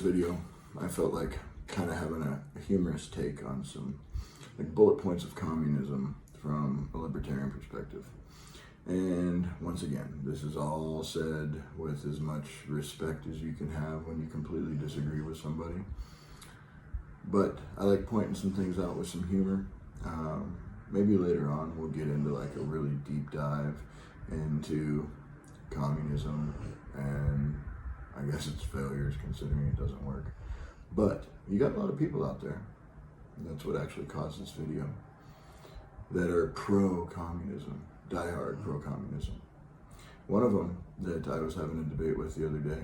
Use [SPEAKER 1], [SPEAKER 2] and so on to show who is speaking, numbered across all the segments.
[SPEAKER 1] Video, I felt like kind of having a humorous take on some like bullet points of communism from a libertarian perspective. And once again, this is all said with as much respect as you can have when you completely disagree with somebody. But I like pointing some things out with some humor. Maybe later on we'll get into like a really deep dive into communism and I guess its failures, considering it doesn't work. But you got a lot of people out there, that's what actually caused this video, that are pro-communism, diehard pro-communism. One of them that I was having a debate with the other day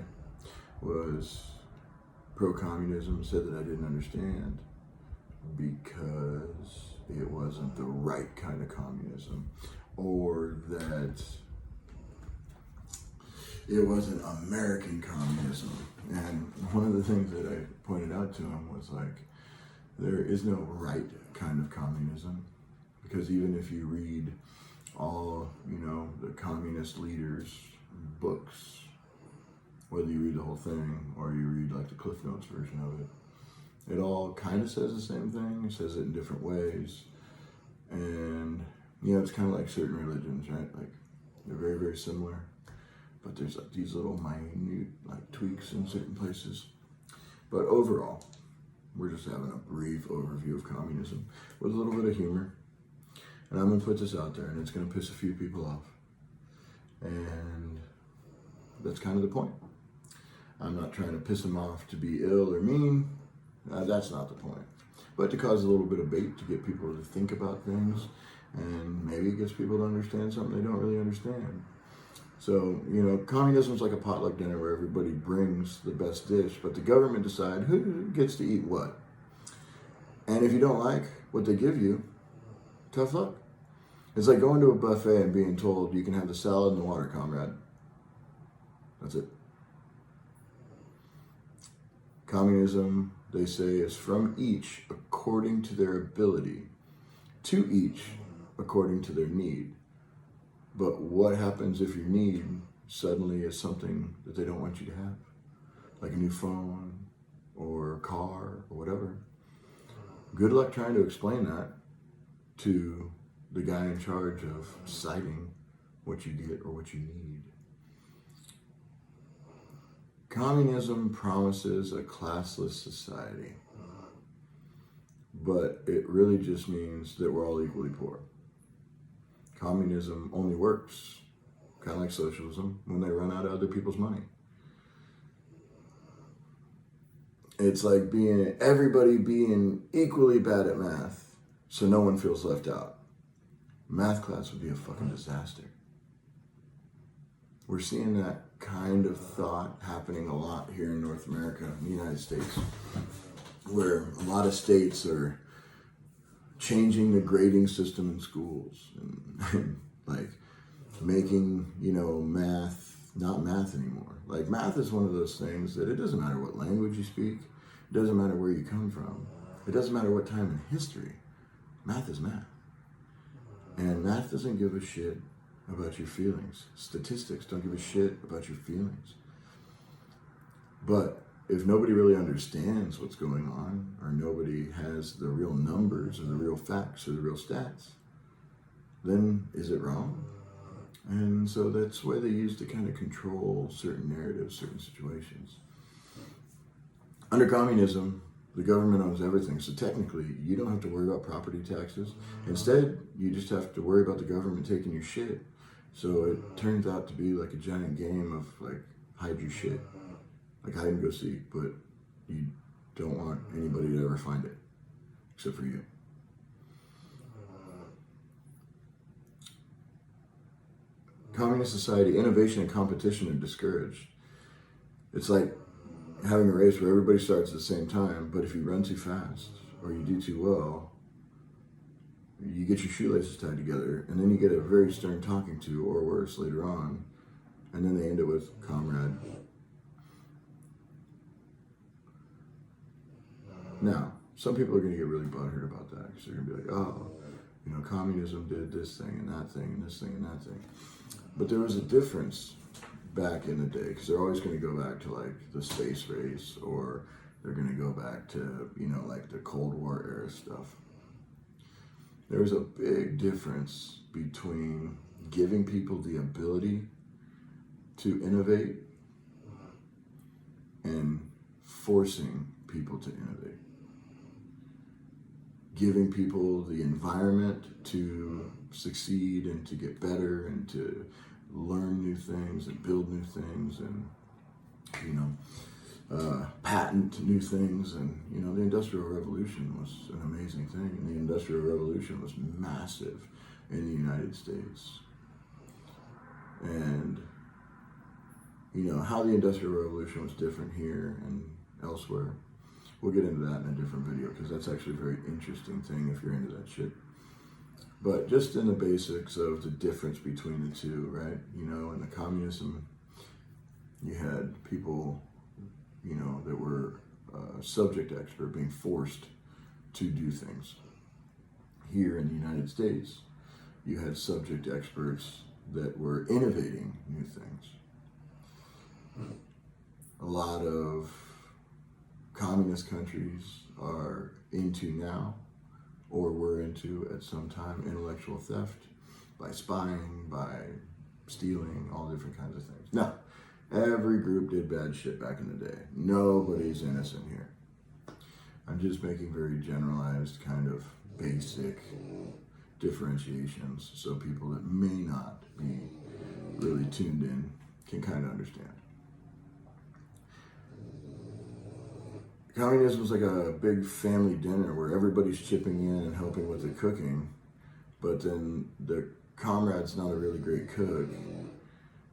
[SPEAKER 1] was pro-communism, said that I didn't understand because it wasn't the right kind of communism, or that it wasn't American communism. And one of the things that I pointed out to him was like, there is no right kind of communism, because even if you read all, the communist leaders' books, whether you read the whole thing or you read like the Cliff Notes version of it, it all kind of says the same thing. It says it in different ways. And, it's kind of like certain religions, right? Like, they're very, very similar. But there's like these little minute like tweaks in certain places. But overall, we're just having a brief overview of communism with a little bit of humor. And I'm going to put this out there, and it's going to piss a few people off. And that's kind of the point. I'm not trying to piss them off to be ill or mean. That's not the point. But to cause a little bit of bait to get people to think about things, and maybe it gets people to understand something they don't really understand. So, communism is like a potluck dinner where everybody brings the best dish, but the government decides who gets to eat what. And if you don't like what they give you, tough luck. It's like going to a buffet and being told you can have the salad and the water, comrade. That's it. Communism, they say, is from each according to their ability, to each according to their need. But what happens if your need suddenly is something that they don't want you to have? Like a new phone or a car or whatever. Good luck trying to explain that to the guy in charge of deciding what you get or what you need. Communism promises a classless society, but it really just means that we're all equally poor. Communism only works, kind of like socialism, when they run out of other people's money. It's like everybody being equally bad at math, so no one feels left out. Math class would be a fucking disaster. We're seeing that kind of thought happening a lot here in North America, in the United States, where a lot of states are changing the grading system in schools and like making, math not math anymore. Like, math is one of those things that it doesn't matter what language you speak, it doesn't matter where you come from, it doesn't matter what time in history, math is math. And math doesn't give a shit about your feelings. Statistics don't give a shit about your feelings. But if nobody really understands what's going on, or nobody has the real numbers or the real facts or the real stats, then is it wrong? And so that's why they use to kind of control certain narratives, certain situations. Under communism, the government owns everything, so technically you don't have to worry about property taxes. Instead, you just have to worry about the government taking your shit. So it turns out to be like a giant game of like hide your shit. Like hide and go seek, but you don't want anybody to ever find it, except for you. Communist society, innovation and competition are discouraged. It's like having a race where everybody starts at the same time, but if you run too fast or you do too well, you get your shoelaces tied together, and then you get a very stern talking to, or worse, later on, and then they end it with comrade. Now, some people are going to get really butthurt about that, because they're going to be like, oh, communism did this thing and that thing and this thing and that thing. But there was a difference back in the day, because they're always going to go back to like the space race, or they're going to go back to, you know, like the Cold War era stuff. There's a big difference between giving people the ability to innovate and forcing people to innovate. Giving people the environment to succeed and to get better and to learn new things and build new things and, you know, patent new things. And, you know, the Industrial Revolution was an amazing thing. And the Industrial Revolution was massive in the United States. And, you know, how the Industrial Revolution was different here and elsewhere, we'll get into that in a different video, because that's actually a very interesting thing if you're into that shit. But just in the basics of the difference between the two, right? You know, in the communism, you had people, you know, that were subject expert being forced to do things. Here in the United States, you had subject experts that were innovating new things. A lot of communist countries are into now, or were into at some time, intellectual theft by spying, by stealing, all different kinds of things. Now, every group did bad shit back in the day. Nobody's innocent here. I'm just making very generalized, kind of basic differentiations so people that may not be really tuned in can kind of understand. Communism is like a big family dinner where everybody's chipping in and helping with the cooking, but then the comrade's not a really great cook,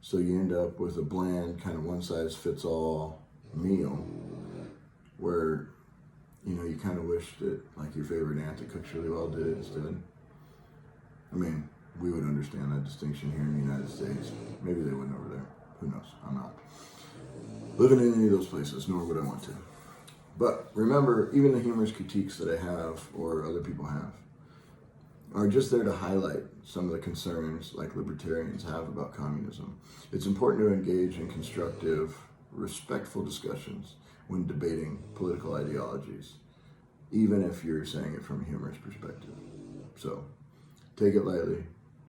[SPEAKER 1] so you end up with a bland, kind of one-size-fits-all meal where, you know, you kind of wish that, like, your favorite aunt that cooks really well did it instead. I mean, we would understand that distinction here in the United States. Maybe they wouldn't over there. Who knows? I'm not living in any of those places, nor would I want to. But remember, even the humorous critiques that I have, or other people have, are just there to highlight some of the concerns like libertarians have about communism. It's important to engage in constructive, respectful discussions when debating political ideologies, even if you're saying it from a humorous perspective. So, take it lightly,